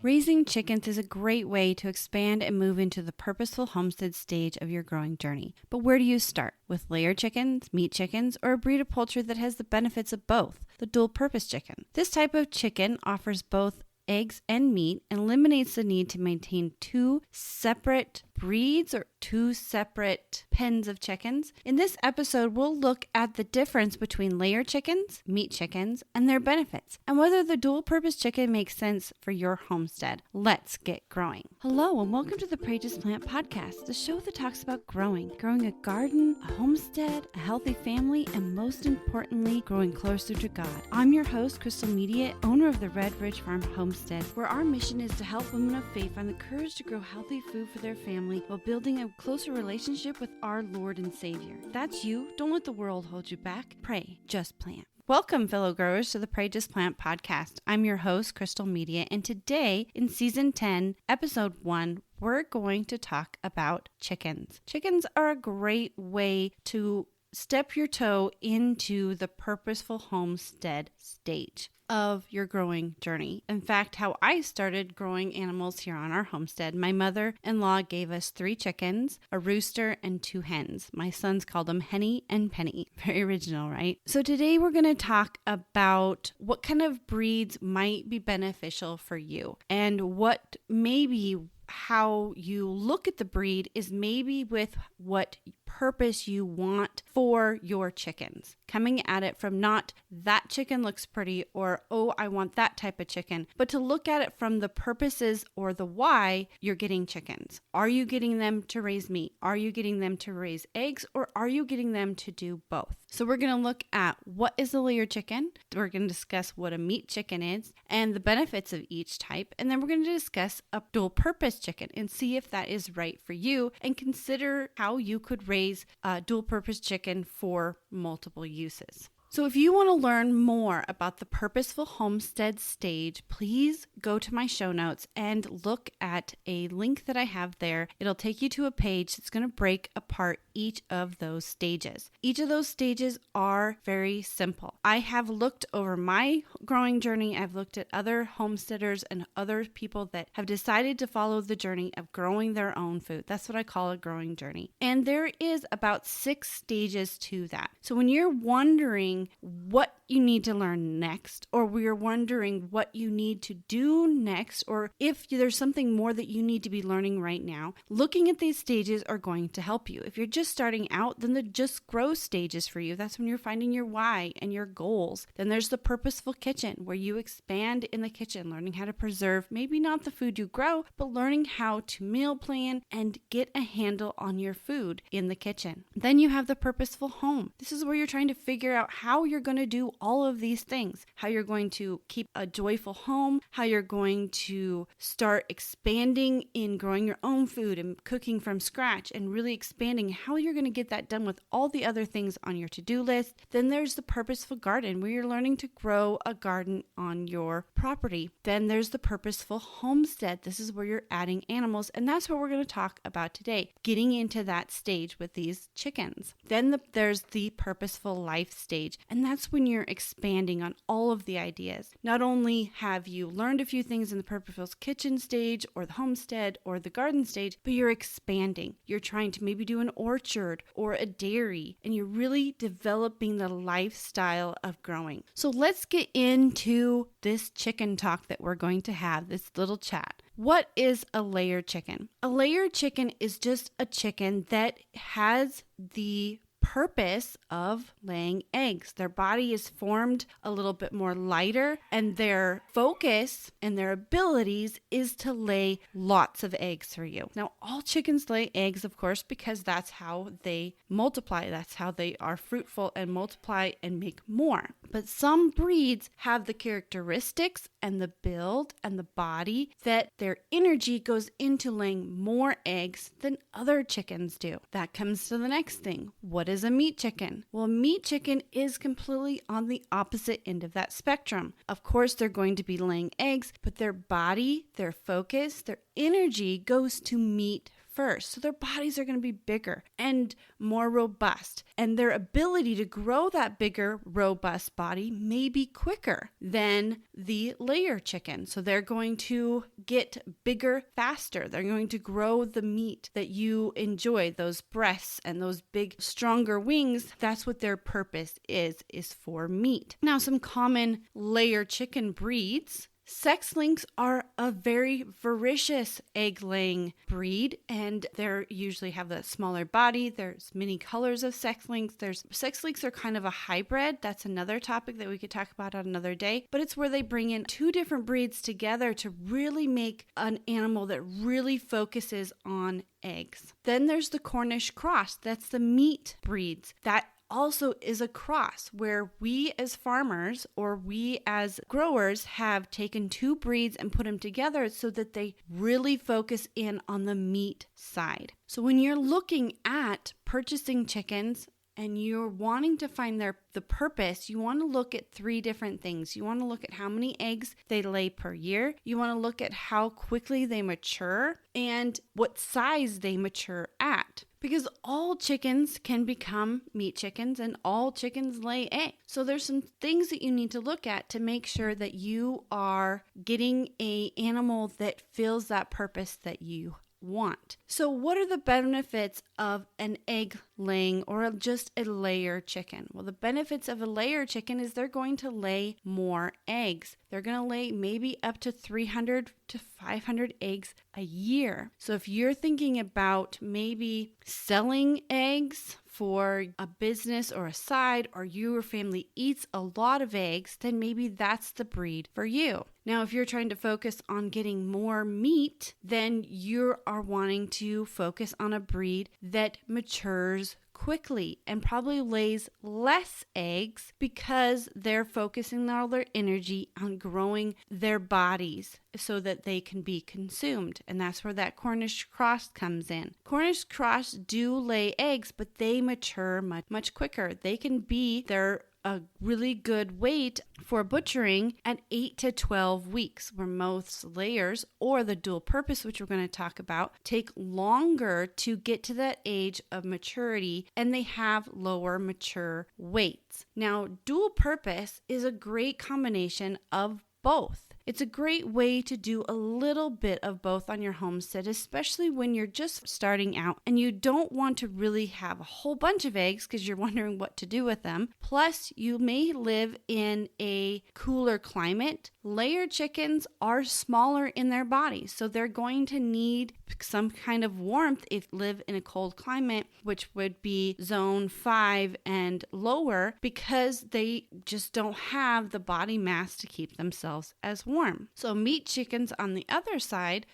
Raising chickens is a great way to expand and move into the purposeful homestead stage of your growing journey. But where do you start? With layer chickens, meat chickens, or a breed of poultry that has the benefits of both, the dual-purpose chicken? This type of chicken offers both eggs and meat and eliminates the need to maintain two separate breeds or two separate pens of chickens. In this episode, we'll look at the difference between layer chickens, meat chickens, and their benefits, and whether the dual-purpose chicken makes sense for your homestead. Let's get growing. Hello, and welcome to the Pray Just Plant podcast, the show that talks about growing a garden, a homestead, a healthy family, and most importantly, growing closer to God. I'm your host, Crystal Media, owner of the Red Ridge Farm Homestead, where our mission is to help women of faith find the courage to grow healthy food for their family while building a closer relationship with our Lord and Savior. If that's you, don't let the world hold you back. Pray, just plant. Welcome, fellow growers, to the Pray Just Plant podcast. I'm your host, Crystal Media, and today, in Season 10, Episode 1, we're going to talk about chickens. Chickens are a great way to step your toe into the purposeful homestead stage of your growing journey. In fact, how I started growing animals here on our homestead, my mother-in-law gave us 3 chickens, a rooster, and 2 hens. My sons called them Henny and Penny. Very original, right? So today we're going to talk about what kind of breeds might be beneficial for you and what maybe how you look at the breed is maybe with what purpose you want for your chickens. Coming at it from not that chicken looks pretty or, oh, I want that type of chicken, but to look at it from the purposes or the why you're getting chickens. Are you getting them to raise meat? Are you getting them to raise eggs? Or are you getting them to do both? So we're going to look at what is a layer chicken. We're going to discuss what a meat chicken is and the benefits of each type. And then we're going to discuss a dual purpose chicken and see if that is right for you and consider how you could raise a dual purpose chicken for multiple uses. So if you want to learn more about the Purposeful Homestead stage, please go to my show notes and look at a link that I have there. It'll take you to a page that's going to break apart each of those stages. Each of those stages are very simple. I have looked over my growing journey. I've looked at other homesteaders and other people that have decided to follow the journey of growing their own food. That's what I call a growing journey. And there is about 6 stages to that. So when you're wondering what you need to learn next, or we're wondering what you need to do next, or if there's something more that you need to be learning right now, looking at these stages are going to help you. If you're just starting out, then the just grow stages for you. That's when you're finding your why and your goals. Then there's the purposeful kitchen, where you expand in the kitchen, learning how to preserve maybe not the food you grow, but learning how to meal plan and get a handle on your food in the kitchen. Then you have the purposeful home. This is where you're trying to figure out how you're going to do all of these things, how you're going to keep a joyful home, how you're going to start expanding in growing your own food and cooking from scratch and really expanding, how you're going to get that done with all the other things on your to-do list. Then there's the purposeful garden, where you're learning to grow a garden on your property. Then there's the purposeful homestead. This is where you're adding animals, and that's what we're going to talk about today, getting into that stage with these chickens. Then there's the purposeful life stage, and that's when you're expanding on all of the ideas. Not only have you learned a few things in the purposeful kitchen stage or the homestead or the garden stage, but you're expanding. You're trying to maybe do an orchard or a dairy, and you're really developing the lifestyle of growing. So let's get into this chicken talk that we're going to have, this little chat. What is a layer chicken? A layer chicken is just a chicken that has the purpose of laying eggs. Their body is formed a little bit more lighter, and their focus and their abilities is to lay lots of eggs for you. Now, all chickens lay eggs, of course, because that's how they multiply. That's how they are fruitful and multiply and make more. But some breeds have the characteristics and the build and the body that their energy goes into laying more eggs than other chickens do. That comes to the next thing. What is a meat chicken? Well, a meat chicken is completely on the opposite end of that spectrum. Of course, they're going to be laying eggs, but their body, their focus, their energy goes to meat first. So their bodies are going to be bigger and more robust. And their ability to grow that bigger, robust body may be quicker than the layer chicken. So they're going to get bigger faster. They're going to grow the meat that you enjoy, those breasts and those big, stronger wings. That's what their purpose is for meat. Now, some common layer chicken breeds. Sex-links are a very voracious egg-laying breed, and they usually have the smaller body. There's many colors of sex-links. Sex-links are kind of a hybrid. That's another topic that we could talk about on another day, but it's where they bring in two different breeds together to really make an animal that really focuses on eggs. Then there's the Cornish cross. That's the meat breeds. That also is a cross where we as farmers or we as growers have taken two breeds and put them together so that they really focus in on the meat side. So when you're looking at purchasing chickens and you're wanting to find the purpose, you want to look at three different things. You want to look at how many eggs they lay per year. You want to look at how quickly they mature and what size they mature at. Because all chickens can become meat chickens and all chickens lay eggs. So there's some things that you need to look at to make sure that you are getting an animal that fills that purpose that you want. So what are the benefits of an egg laying or just a layer chicken? Well, the benefits of a layer chicken is they're going to lay more eggs. They're going to lay maybe up to 300 to 500 eggs a year. So if you're thinking about maybe selling eggs for a business or a side, or your family eats a lot of eggs, then maybe that's the breed for you. Now, if you're trying to focus on getting more meat, then you are wanting to focus on a breed that matures quickly and probably lays less eggs because they're focusing all their energy on growing their bodies so that they can be consumed. And that's where that Cornish cross comes in. Cornish cross do lay eggs, but they mature much quicker. They're a really good weight for butchering at 8 to 12 weeks, where most layers or the dual purpose, which we're going to talk about, take longer to get to that age of maturity, and they have lower mature weights. Now, dual purpose is a great combination of both. It's a great way to do a little bit of both on your homestead, especially when you're just starting out and you don't want to really have a whole bunch of eggs because you're wondering what to do with them. Plus, you may live in a cooler climate. Layer chickens are smaller in their bodies, so they're going to need some kind of warmth if you live in a cold climate, which would be zone 5 and lower, because they just don't have the body mass to keep themselves as warm. So meat chickens on the other side,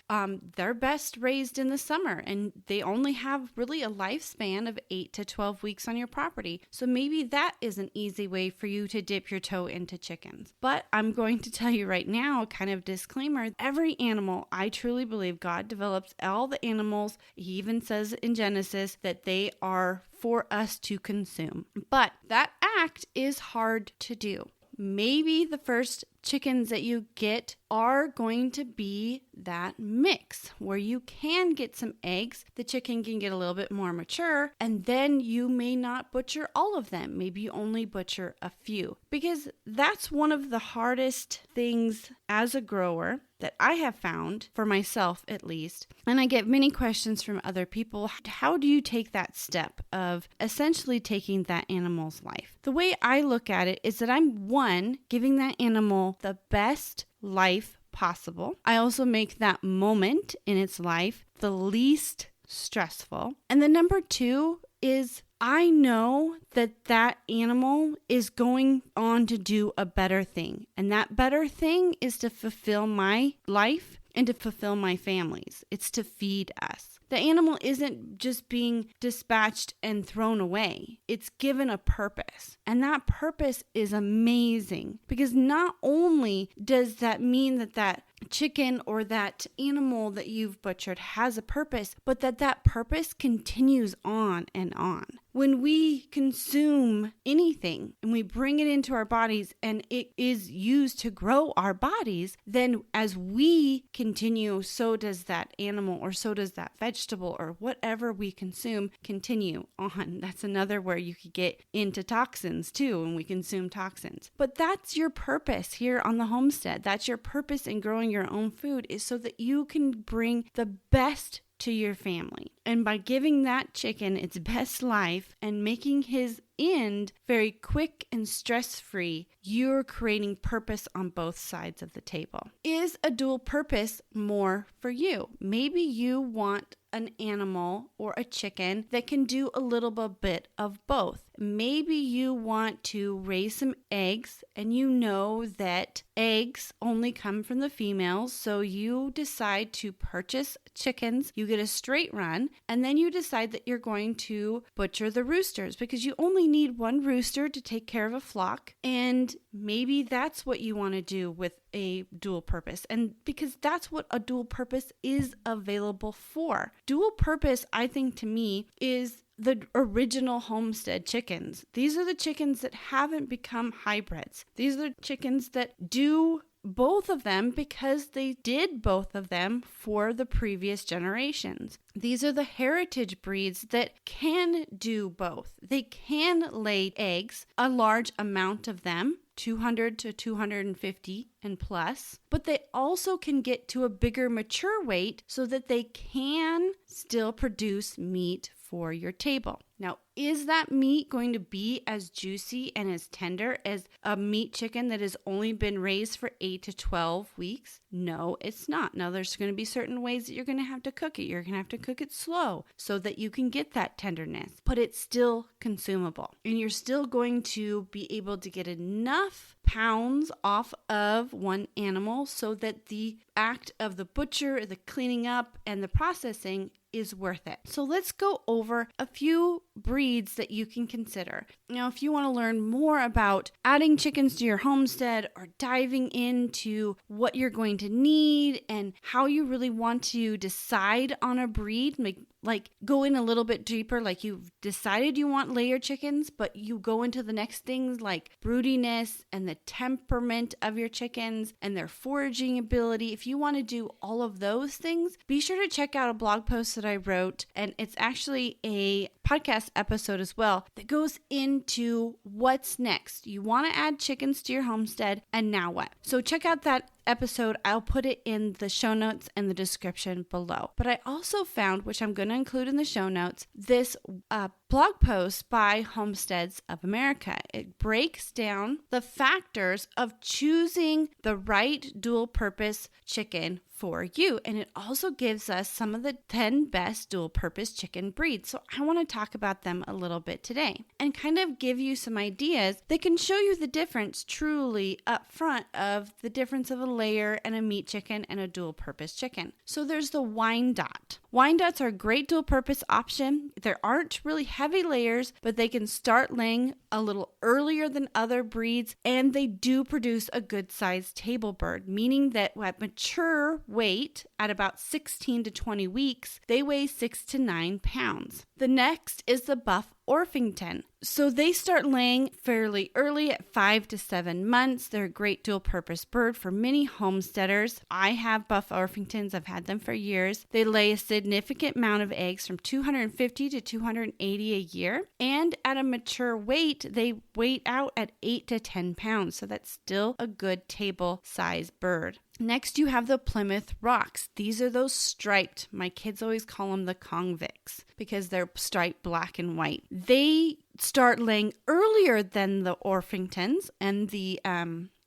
they're best raised in the summer, and they only have really a lifespan of 8 to 12 weeks on your property. So maybe that is an easy way for you to dip your toe into chickens. But I'm going to tell you right now, kind of disclaimer, every animal, I truly believe God develops all the animals. He even says in Genesis that they are for us to consume. But that act is hard to do. Maybe the first chickens that you get are going to be that mix where you can get some eggs, the chicken can get a little bit more mature, and then you may not butcher all of them. Maybe you only butcher a few, because that's one of the hardest things as a grower that I have found, for myself at least. And I get many questions from other people. How do you take that step of essentially taking that animal's life? The way I look at it is that I'm, one, giving that animal the best life possible. I also make that moment in its life the least stressful. And the number 2 is I know that that animal is going on to do a better thing. And that better thing is to fulfill my life and to fulfill my family's. It's to feed us. The animal isn't just being dispatched and thrown away. It's given a purpose. And that purpose is amazing, because not only does that mean that that chicken or that animal that you've butchered has a purpose, but that purpose continues on and on. when we consume anything and we bring it into our bodies and it is used to grow our bodies, then as we continue, so does that animal or so does that vegetable or whatever we consume continue on. That's another where you could get into toxins too when we consume toxins. But that's your purpose here on the homestead. That's your purpose in growing your own food, is so that you can bring the best to your family. And by giving that chicken its best life and making his end very quick and stress-free, you're creating purpose on both sides of the table. Is a dual purpose more for you? Maybe you want an animal or a chicken that can do a little bit of both. Maybe you want to raise some eggs and you know that eggs only come from the females, so you decide to purchase chickens, you get a straight run, and then you decide that you're going to butcher the roosters because you only need one rooster to take care of a flock, and maybe that's what you want to do with a dual purpose, and because that's what a dual purpose is available for. Dual purpose, I think, to me, is the original homestead chickens. These are the chickens that haven't become hybrids. These are the chickens that do both of them because they did both of them for the previous generations. These are the heritage breeds that can do both. They can lay eggs, a large amount of them, 200 to 250 and plus, but they also can get to a bigger mature weight so that they can still produce meat for your table. Now, is that meat going to be as juicy and as tender as a meat chicken that has only been raised for 8 to 12 weeks? No, it's not. Now, there's going to be certain ways that you're going to have to cook it. You're going to have to cook it slow so that you can get that tenderness, but it's still consumable. And you're still going to be able to get enough pounds off of one animal so that the act of the butcher, the cleaning up, and the processing is worth it. So let's go over a few breeds that you can consider. Now, if you want to learn more about adding chickens to your homestead or diving into what you're going to need and how you really want to decide on a breed, like go in a little bit deeper, like you've decided you want layer chickens, but you go into the next things like broodiness and the temperament of your chickens and their foraging ability. If you want to do all of those things, be sure to check out a blog post that I wrote, and it's actually a podcast episode as well that goes into what's next. You want to add chickens to your homestead, and now what? So check out that episode. I'll put it in the show notes and the description below. But I also found, which I'm going to include in the show notes, this blog post by Homesteads of America. It breaks down the factors of choosing the right dual purpose chicken for you. And it also gives us some of the 10 best dual purpose chicken breeds. So I want to talk about them a little bit today and kind of give you some ideas that can show you the difference truly up front of the difference of a layer and a meat chicken and a dual purpose chicken. So there's the Wyandotte. Wyandottes are a great dual purpose option. There aren't really heavy layers, but they can start laying a little earlier than other breeds, and they do produce a good sized table bird, meaning that at mature weight at about 16 to 20 weeks, they weigh 6 to 9 pounds. The next is the Buff Orpington. So they start laying fairly early at 5 to 7 months. They're a great dual purpose bird for many homesteaders. I have Buff Orpingtons. I've had them for years. They lay a significant amount of eggs from 250 to 280 a year. And at a mature weight, they weight out at 8 to 10 pounds. So that's still a good table size bird. Next, you have the Plymouth Rocks. These are those striped. My kids always call them the convicts because they're striped black and white. They start laying earlier than the Orpingtons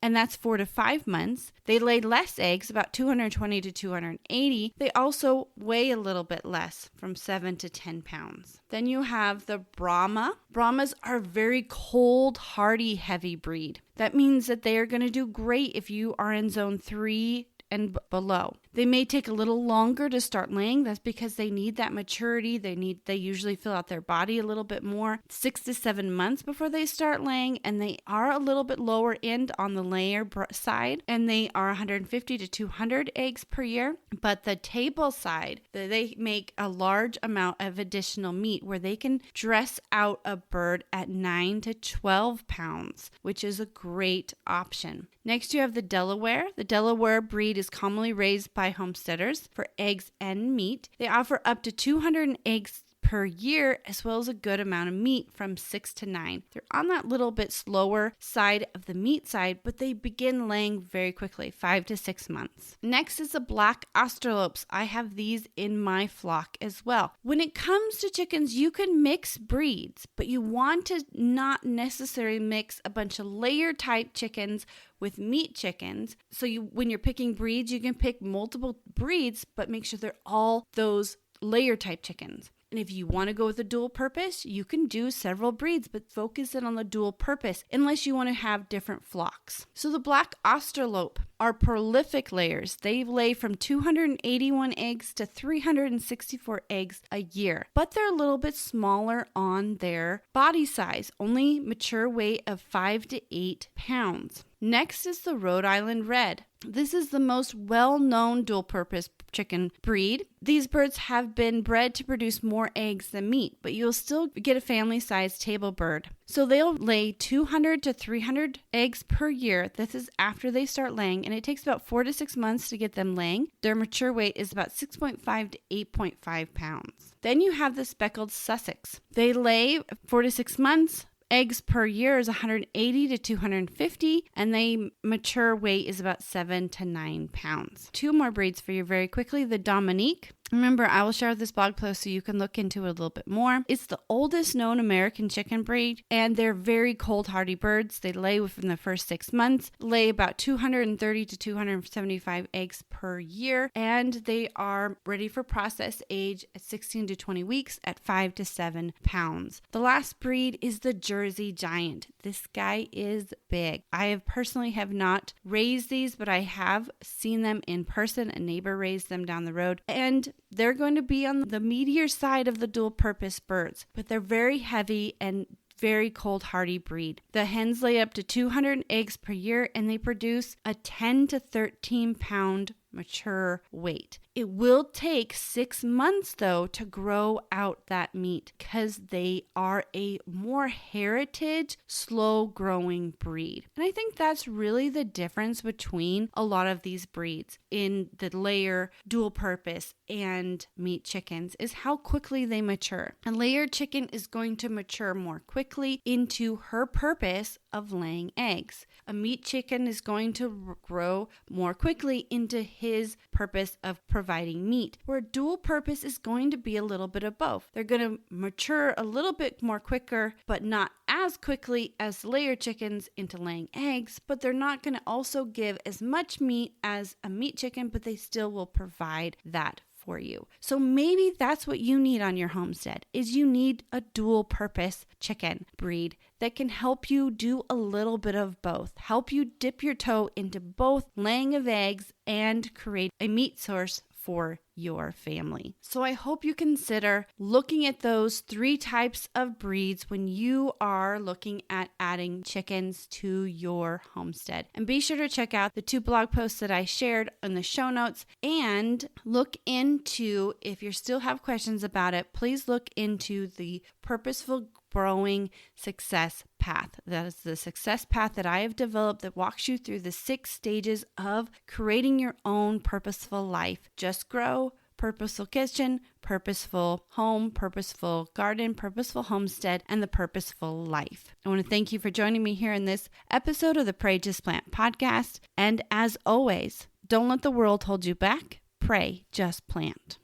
and that's 4 to 5 months. They lay less eggs, about 220 to 280. They also weigh a little bit less, from 7 to 10 pounds. Then you have the Brahma. Brahmas are a very cold, hardy, heavy breed. That means that they are going to do great if you are in zone 3 and below. They may take a little longer to start laying. That's because they need that maturity. They usually fill out their body a little bit more, 6 to 7 months before they start laying, and they are a little bit lower end on the layer side, and they are 150 to 200 eggs per year. But the table side, they make a large amount of additional meat where they can dress out a bird at 9 to 12 pounds, which is a great option. Next, you have the Delaware. The Delaware breed is commonly raised by homesteaders for eggs and meat. They offer up to 200 eggs per year, as well as a good amount of meat from 6 to 9. They're on that little bit slower side of the meat side, but they begin laying very quickly, 5 to 6 months. Next is the black Australopes. I have these in my flock as well. When it comes to chickens, you can mix breeds, but you want to not necessarily mix a bunch of layer type chickens with meat chickens. So when you're picking breeds, you can pick multiple breeds, but make sure they're all those layer type chickens. And if you want to go with a dual purpose, you can do several breeds, but focus it on the dual purpose unless you want to have different flocks. So the black Australope are prolific layers. They lay from 281 eggs to 364 eggs a year, but they're a little bit smaller on their body size, only mature weight of 5 to 8 pounds. Next is the Rhode Island Red. This is the most well-known dual-purpose chicken breed. These birds have been bred to produce more eggs than meat, but you'll still get a family-sized table bird. So they'll lay 200 to 300 eggs per year. This is after they start laying, and it takes about 4 to 6 months to get them laying. Their mature weight is about 6.5 to 8.5 pounds. Then you have the speckled Sussex. They lay 4 to 6 months. Eggs per year is 180 to 250, and they mature weight is about 7 to 9 pounds. 2 more breeds for you very quickly. The Dominique. Remember, I will share this blog post so you can look into it a little bit more. It's the oldest known American chicken breed, and they're very cold hardy birds. They lay within the first 6 months, lay about 230 to 275 eggs per year, and they are ready for process age at 16 to 20 weeks at 5 to 7 pounds. The last breed is the Jersey Giant. This guy is big. I personally have not raised these, but I have seen them in person. A neighbor raised them down the road, and they're going to be on the meatier side of the dual purpose birds, but they're very heavy and very cold hardy breed. The hens lay up to 200 eggs per year, and they produce a 10 to 13 pound mature weight. It will take 6 months though to grow out that meat because they are a more heritage, slow growing breed. And I think that's really the difference between a lot of these breeds in the layer, dual purpose, and meat chickens is how quickly they mature. A layer chicken is going to mature more quickly into her purpose of laying eggs. A meat chicken is going to grow more quickly into his purpose of providing meat, where dual purpose is going to be a little bit of both. They're going to mature a little bit more quicker, but not as quickly as layer chickens into laying eggs, but they're not going to also give as much meat as a meat chicken, but they still will provide that for you. So maybe that's what you need on your homestead, is you need a dual purpose chicken breed that can help you do a little bit of both, help you dip your toe into both laying of eggs and create a meat source for your family. So I hope you consider looking at those 3 types of breeds when you are looking at adding chickens to your homestead. And be sure to check out the 2 blog posts that I shared in the show notes, and look into, if you still have questions about it, please look into the Purposeful Growing Success Path. That is the success path that I have developed that walks you through the 6 stages of creating your own purposeful life. Just grow, purposeful kitchen, purposeful home, purposeful garden, purposeful homestead, and the purposeful life. I want to thank you for joining me here in this episode of the Pray Just Plant podcast. And as always, don't let the world hold you back. Pray Just Plant.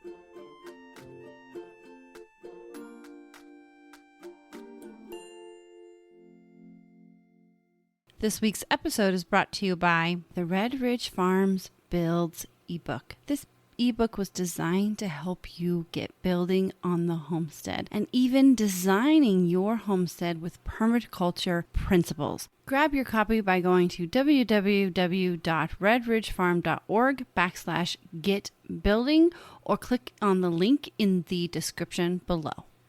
This week's episode is brought to you by the Red Ridge Farms Builds ebook. This ebook was designed to help you get building on the homestead and even designing your homestead with permaculture principles. Grab your copy by going to www.redridgefarm.org/getbuilding or click on the link in the description below.